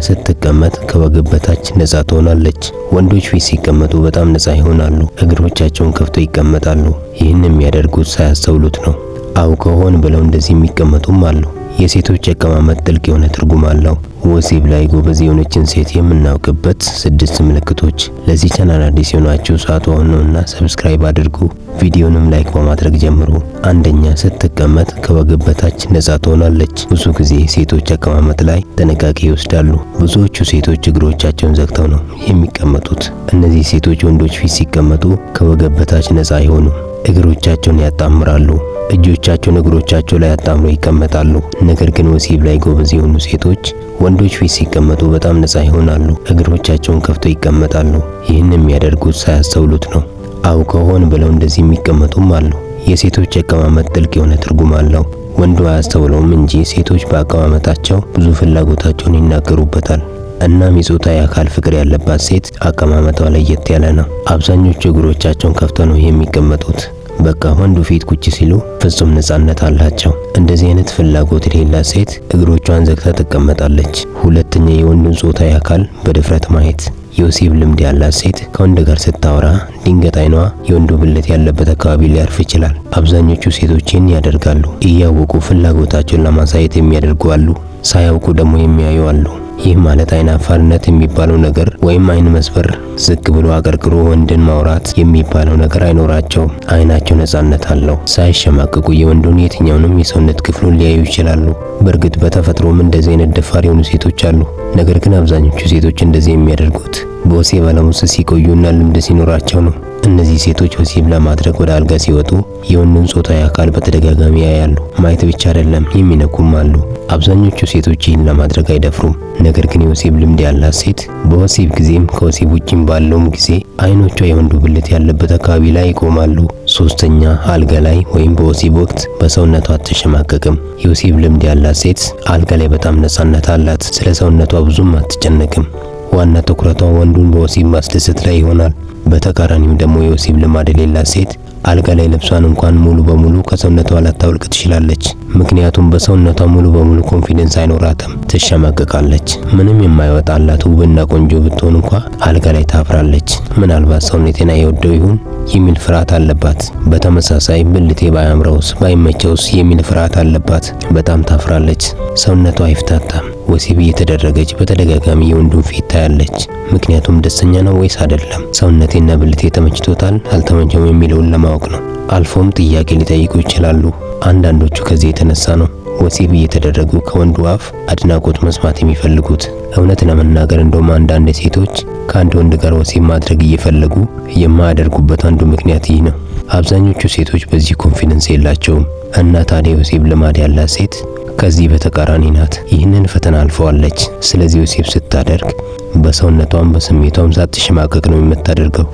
ስትቀመጥ ከወገብ በታች ነፃ ትሆናለች። ወንዶች ፊት ሲቀመጡ በጣም ነፃ ይሆናሉ። እግሮቻቸውን ከፍተው ይቀመጣሉ። ይህን የሚያደርጉት ሳያስተውሉት ነው። አውቀው ሆን ብለው እንደዚህ የሚቀመጡም አሉ። የሴቶች አቀማመጥ ጥልቅ የሆነ ትርጉም አለው። ወሲብ ላይ ጎበዝ የሆነችን ሴት የምናውቅበት 6 ምልክቶች። ለዚህ ቻናል አዲስ የሆናችሁ ሰዓቱ አሁን ነውና ሰብስክራይብ አድርጉ። ቪዲዮንም ላይክ በማድረግ ጀምሩ። አንደኛ፣ ስትቀመጥ ከወገብ በታች ነፃ ትሆናለች። ብዙ ጊዜ ሴቶች አቀማመጥ ላይ ጥንቃቄ ይወስዳሉ። ብዙዎቹ ሴቶች እግሮቻቸውን ዘግተው ነው የሚቀመጡት። እነዚህ ሴቶች ወንዶች ፊት ሲቀመጡ ከወገብ በታች ነፃ አይሆኑም። እግሮቻቸውን ያጣምራሉ። እጆቻቸውን እግሮቻቸው ላይ አጣምረው ይቀመጣሉ። ነገር ግን ወሲብ ላይ ጎበዝ የሆኑ ሴቶች ወንዶች ፊት ሲቀመጡ በጣም ነፃ ይሆናሉ። እግሮቻቸውን ከፍተው ይቀመጣሉ። ይህን የሚያደርጉት ሳያስተውሉት ነው። አውቀው ሆን ብለው እንደዚህ የሚቀመጡም አሉ። የሴቶች አቀማመጥ ጥልቅ የሆነ ትርጉም አለው። ወንዱ አያስተውለውም እንጂ ሴቶች በአቀማመጣቸው ብዙ ፍላጎታቸውን ይናገሩበታል። እናም የጾታዊ አካል ፍቅር ያለባት ሴት አቀማመጧ ለየት ያለ ነው። አብዛኞቹ እግሮቻቸውን ከፍተው ነው የሚቀመጡት። በቃ ወንዱ ፊት ቁጭ ሲሉ ፍጹም ነፃነት አላቸው። እንደዚህ አይነት ፍላጎት የሌላት ሴት እግሮቿን ዘግታ ትቀመጣለች። ሁለተኛ፣ የወንዱን ጾታዊ አካል በድፍረት ማየት። የወሲብ ልምድ ያላት ሴት ከወንድ ጋር ስታወራ ድንገት አይኗ የወንዱ ብልት ያለበት አካባቢ ሊያርፍ ይችላል። አብዛኞቹ ሴቶች ይህን ያደርጋሉ። እያወቁ ፍላጎታቸውን ለማሳየት የሚያደርጉ አሉ። ሳያውቁ ደግሞ የሚያዩ አሉ። ይህ ማለት አይን አፋርነት የሚባለው ነገር ወይም አይን መስበር፣ ዝቅ ብሎ አቀርቅሮ ወንድን ማውራት የሚባለው ነገር አይኖራቸውም። አይናቸው ነፃነት አለው። ሳይሸማቀቁ የወንዱን የትኛውንም የሰውነት ክፍሉን ሊያዩ ይችላሉ። በእርግጥ በተፈጥሮም እንደዚህ አይነት ደፋር የሆኑ ሴቶች አሉ። ነገር ግን አብዛኞቹ ሴቶች እንደዚህ የሚያደርጉት በወሲብ ዓለም ውስጥ ሲቆዩና ልምድ ሲኖራቸው ነው። እነዚህ ሴቶች ወሲብ ለማድረግ ወደ አልጋ ሲወጡ የወንዱን ጾታዊ አካል በተደጋጋሚ ያያሉ። ማየት ብቻ አይደለም፣ የሚነኩም አሉ። አብዛኞቹ ሴቶች ይህን ለማድረግ አይደፍሩም። ነገር ግን የወሲብ ልምድ ያላት ሴት በወሲብ ጊዜም ከወሲብ ውጭም ባለውም ጊዜ አይኖቿ የወንዱ ብልት ያለበት አካባቢ ላይ ይቆማሉ። ሶስተኛ፣ አልጋ ላይ ወይም በወሲብ ወቅት በሰውነቷ አትሸማቀቅም። የወሲብ ልምድ ያላት ሴት አልጋ ላይ በጣም ነፃነት አላት። ስለ ሰውነቷ ብዙም አትጨነቅም። ዋና ትኩረቷ ወንዱን በወሲብ ማስደሰት ላይ ይሆናል። በተቃራኒው ደግሞ የወሲብ ልማድ የሌላት ሴት አልጋ ላይ ልብሷን እንኳን ሙሉ በሙሉ ከሰውነቷ ላታወልቅ ትችላለች። ምክንያቱም በሰውነቷ ሙሉ በሙሉ ኮንፊደንስ አይኖራትም፣ ትሸማቀቃለች። ምንም የማይወጣላት ውብና ቆንጆ ብትሆን እንኳ አልጋ ላይ ታፍራለች። ምናልባት ሰውነቴን አይወደው ይሁን የሚል ፍርሃት አለባት። በተመሳሳይ ብልቴ ባያምረውስ ባይመቸውስ የሚል ፍርሃት አለባት። በጣም ታፍራለች። ሰውነቷ አይፍታታም። ወሲብ እየተደረገች በተደጋጋሚ የወንዱን ፊት ታያለች። ምክንያቱም ደስተኛ ነው ወይስ አይደለም፣ ሰውነቴና ብልቴ ተመችቶታል አልተመቸውም የሚለውን ለማወቅ ነው። አልፎም ጥያቄ ሊጠይቁ ይችላሉ። አንዳንዶቹ ከዚህ የተነሳ ነው ወሲብ እየተደረጉ ከወንዱ አፍ አድናቆት መስማት የሚፈልጉት። እውነት ለመናገር እንደውም አንዳንድ ሴቶች ከአንድ ወንድ ጋር ወሲብ ማድረግ እየፈለጉ የማያደርጉበት አንዱ ምክንያት ይህ ነው። አብዛኞቹ ሴቶች በዚህ ኮንፊደንስ የላቸውም እና ታዲያ ወሲብ ልማድ ያላት ሴት ከዚህ በተቃራኒ ናት። ይህንን ፈተና አልፈዋለች። ስለዚህ ወሲብ ስታደርግ በሰውነቷም በስሜቷም ሳትሸማቀቅ ነው የምታደርገው።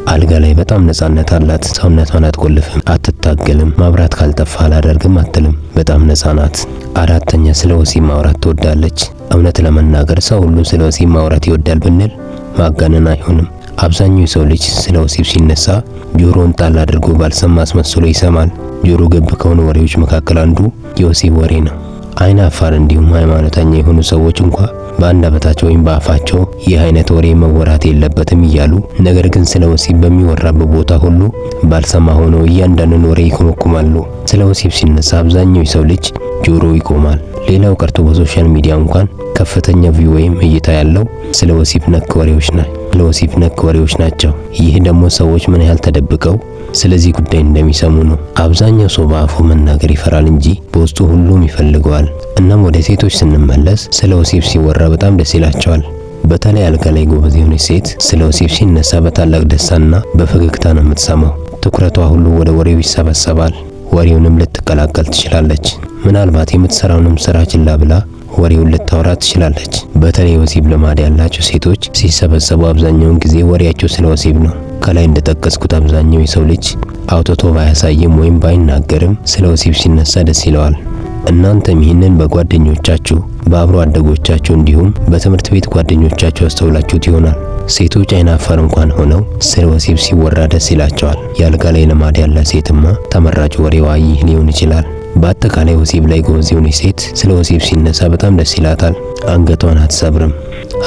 አልጋ ላይ በጣም ነፃነት አላት። ሰውነቷን አትቆልፍም፣ አትታገልም። ማብራት ካልጠፋ አላደርግም አትልም። በጣም ነፃ ናት። አራተኛ፣ ስለ ወሲብ ማውራት ትወዳለች። እውነት ለመናገር ሰው ሁሉ ስለ ወሲብ ማውራት ይወዳል ብንል ማጋነን አይሆንም። አብዛኛው የሰው ልጅ ስለ ወሲብ ሲነሳ ጆሮውን ጣል አድርጎ ባልሰማ አስመስሎ ይሰማል። ጆሮ ገብ ከሆኑ ወሬዎች መካከል አንዱ የወሲብ ወሬ ነው። አይን አፋር እንዲሁም ሃይማኖተኛ የሆኑ ሰዎች እንኳ በአንደበታቸው ወይም በአፋቸው ይህ አይነት ወሬ መወራት የለበትም እያሉ ነገር ግን ስለ ወሲብ በሚወራበት ቦታ ሁሉ ባልሰማ ሆነው እያንዳንዱን ወሬ ይኮመኩማሉ። ስለ ወሲብ ሲነሳ አብዛኛው የሰው ልጅ ጆሮ ይቆማል። ሌላው ቀርቶ በሶሻል ሚዲያ እንኳን ከፍተኛ ቪው ወይም እይታ ያለው ስለ ወሲብ ነክ ወሬዎች ናቸው። ይህ ደግሞ ሰዎች ምን ያህል ተደብቀው ስለዚህ ጉዳይ እንደሚሰሙ ነው። አብዛኛው ሰው በአፉ መናገር ይፈራል እንጂ በውስጡ ሁሉም ይፈልገዋል። እናም ወደ ሴቶች ስንመለስ ስለ ወሲብ ሲወራ በጣም ደስ ይላቸዋል። በተለይ አልጋ ላይ ጎበዝ የሆነች ሴት ስለ ወሲብ ሲነሳ በታላቅ ደስታና በፈገግታ ነው የምትሰማው። ትኩረቷ ሁሉ ወደ ወሬው ይሰበሰባል። ወሬውንም ልትቀላቀል ትችላለች። ምናልባት የምትሰራውንም ስራ ችላ ብላ ወሬውን ልታወራ ትችላለች። በተለይ ወሲብ ልማድ ያላቸው ሴቶች ሲሰበሰቡ አብዛኛውን ጊዜ ወሬያቸው ስለ ወሲብ ነው። ከላይ እንደጠቀስኩት አብዛኛው የሰው ልጅ አውጥቶ ባያሳይም ወይም ባይናገርም ስለ ወሲብ ሲነሳ ደስ ይለዋል። እናንተም ይህንን በጓደኞቻችሁ፣ በአብሮ አደጎቻችሁ እንዲሁም በትምህርት ቤት ጓደኞቻችሁ አስተውላችሁት ይሆናል። ሴቶች አይናፋር እንኳን ሆነው ስለ ወሲብ ሲወራ ደስ ይላቸዋል። የአልጋ ላይ ልማድ ያላት ሴትማ ተመራጭ ወሬዋ ይህ ሊሆን ይችላል። በአጠቃላይ ወሲብ ላይ ጎበዝ የሆነች ሴት ስለ ወሲብ ሲነሳ በጣም ደስ ይላታል። አንገቷን አትሰብርም።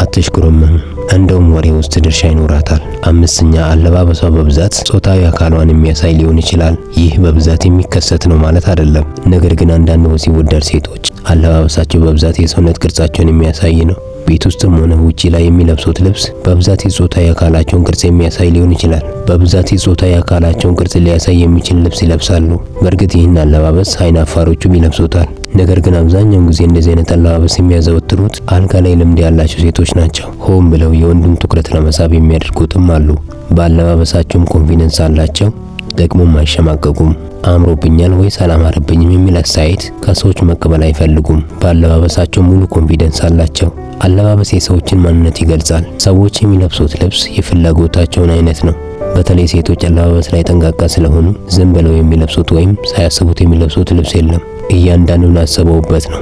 አትሽኩረመም፣ እንደውም ወሬ ውስጥ ድርሻ ይኖራታል። አምስተኛ አለባበሷ በብዛት ጾታዊ አካሏን የሚያሳይ ሊሆን ይችላል። ይህ በብዛት የሚከሰት ነው ማለት አይደለም። ነገር ግን አንዳንድ ወሲብ ወዳድ ሴቶች አለባበሳቸው በብዛት የሰውነት ቅርጻቸውን የሚያሳይ ነው። ቤት ውስጥም ሆነ ውጪ ላይ የሚለብሱት ልብስ በብዛት የጾታዊ አካላቸውን ቅርጽ የሚያሳይ ሊሆን ይችላል። በብዛት የጾታዊ አካላቸውን ቅርጽ ሊያሳይ የሚችል ልብስ ይለብሳሉ። በእርግጥ ይህን አለባበስ አይን አፋሮቹም ይለብሱታል። ነገር ግን አብዛኛውን ጊዜ እንደዚህ አይነት አለባበስ የሚያዘወትሩት አልጋ ላይ ልምድ ያላቸው ሴቶች ናቸው። ሆን ብለው የወንዱን ትኩረት ለመሳብ የሚያደርጉትም አሉ። በአለባበሳቸውም ኮንፊደንስ አላቸው፣ ደግሞም አይሸማቀቁም። አምሮብኛል ወይስ አላማረብኝም የሚል አስተያየት ከሰዎች መቀበል አይፈልጉም። በአለባበሳቸው ሙሉ ኮንፊደንስ አላቸው። አለባበስ የሰዎችን ማንነት ይገልጻል። ሰዎች የሚለብሱት ልብስ የፍላጎታቸውን አይነት ነው። በተለይ ሴቶች አለባበስ ላይ ጠንቃቃ ስለሆኑ ዝም ብለው የሚለብሱት ወይም ሳያስቡት የሚለብሱት ልብስ የለም። እያንዳንዱን አስበውበት ነው።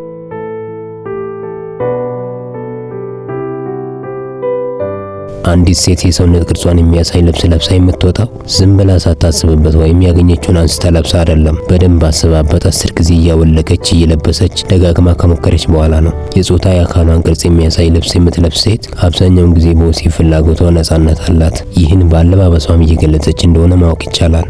አንዲት ሴት የሰውነት ቅርጿን የሚያሳይ ልብስ ለብሳ የምትወጣው ዝም ብላ ሳታስብበት ወይም ያገኘችውን አንስታ ለብሳ አይደለም። በደንብ አስባበት 10 ጊዜ እያወለቀች እየለበሰች ደጋግማ ከሞከረች በኋላ ነው። የጾታዊ አካሏን ቅርጽ የሚያሳይ ልብስ የምትለብስ ሴት አብዛኛውን ጊዜ በወሲብ ፍላጎቷ ነጻነት አላት። ይህን በአለባበሷም እየገለጸች እንደሆነ ማወቅ ይቻላል።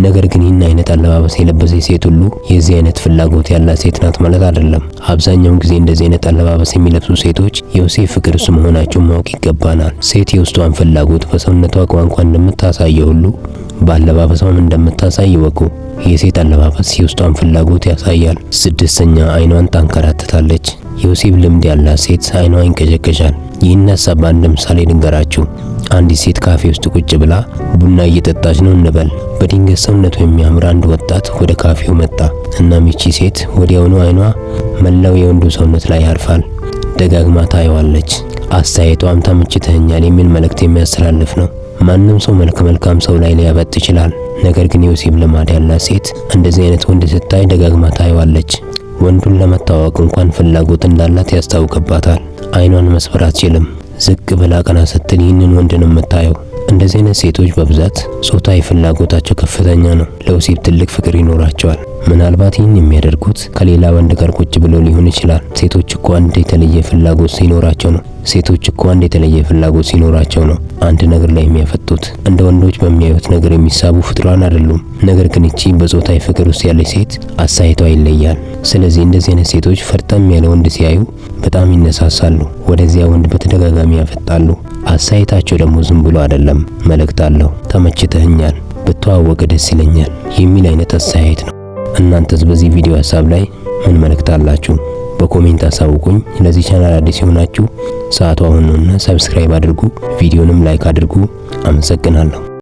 ነገር ግን ይህን አይነት አለባበስ የለበሰች ሴት ሁሉ የዚህ አይነት ፍላጎት ያላት ሴት ናት ማለት አይደለም። አብዛኛውን ጊዜ እንደዚህ አይነት አለባበስ የሚለብሱ ሴቶች የወሲብ ፍቅር ውስጥ መሆናቸውን ማወቅ ይገባናል። ሴት የውስጧን ፍላጎት በሰውነቷ ቋንቋ እንደምታሳየው ሁሉ በአለባበሷም እንደምታሳይ ይወቁ። የሴት አለባበስ የውስጧን ፍላጎት ያሳያል። ስድስተኛ አይኗን ታንከራትታለች። የወሲብ ልምድ ያላት ሴት አይኗ ይንቀዠቀዣል። ይህን ሀሳብ በአንድ ምሳሌ ልንገራችሁ። አንዲት ሴት ካፌ ውስጥ ቁጭ ብላ ቡና እየጠጣች ነው እንበል። በድንገት ሰውነቱ የሚያምር አንድ ወጣት ወደ ካፌው መጣ። እናም ይቺ ሴት ወዲያውኑ አይኗ መላው የወንዱ ሰውነት ላይ ያርፋል። ደጋግማ ታየዋለች። አስተያየቷም ተመችተኛል የሚል መልእክት የሚያስተላልፍ ነው። ማንም ሰው መልካም ሰው ላይ ሊያበጥ ይችላል። ነገር ግን የወሲብ ልማድ ያላት ሴት እንደዚህ አይነት ወንድ ስታይ ደጋግማ ታየዋለች። ወንዱን ለመታወቅ እንኳን ፍላጎት እንዳላት ያስታውቅባታል። አይኗን መስበር አትችልም። ዝቅ ብላ ቀና ስትል ይህንን ወንድ ነው የምታየው። እንደዚህ አይነት ሴቶች በብዛት ጾታዊ ፍላጎታቸው ከፍተኛ ነው። ለወሲብ ትልቅ ፍቅር ይኖራቸዋል። ምናልባት ይህን የሚያደርጉት ከሌላ ወንድ ጋር ቁጭ ብለው ሊሆን ይችላል። ሴቶች እኮ አንድ የተለየ ፍላጎት ሲኖራቸው ነው አንድ ነገር ላይ የሚያፈጡት። እንደ ወንዶች በሚያዩት ነገር የሚሳቡ ፍጡራን አይደሉም። ነገር ግን እቺ በጾታዊ ፍቅር ውስጥ ያለች ሴት አሳይቷ ይለያል። ስለዚህ እንደዚህ አይነት ሴቶች ፈርጠም ያለ ወንድ ሲያዩ በጣም ይነሳሳሉ። ወደዚያ ወንድ በተደጋጋሚ ያፈጣሉ። አሳይታቸው ደግሞ ዝም ብሎ አይደለም፣ መልእክት አለው። ተመችተኛል፣ ብትዋወቅ ደስ ይለኛል የሚል አይነት አስተያየት ነው። እናንተስ በዚህ ቪዲዮ ሐሳብ ላይ ምን መልእክት አላችሁ? በኮሜንት አሳውቁኝ። ለዚህ ቻናል አዲስ የሆናችሁ ሰዓቱ አሁን ነውና ሰብስክራይብ አድርጉ፣ ቪዲዮንም ላይክ አድርጉ። አመሰግናለሁ።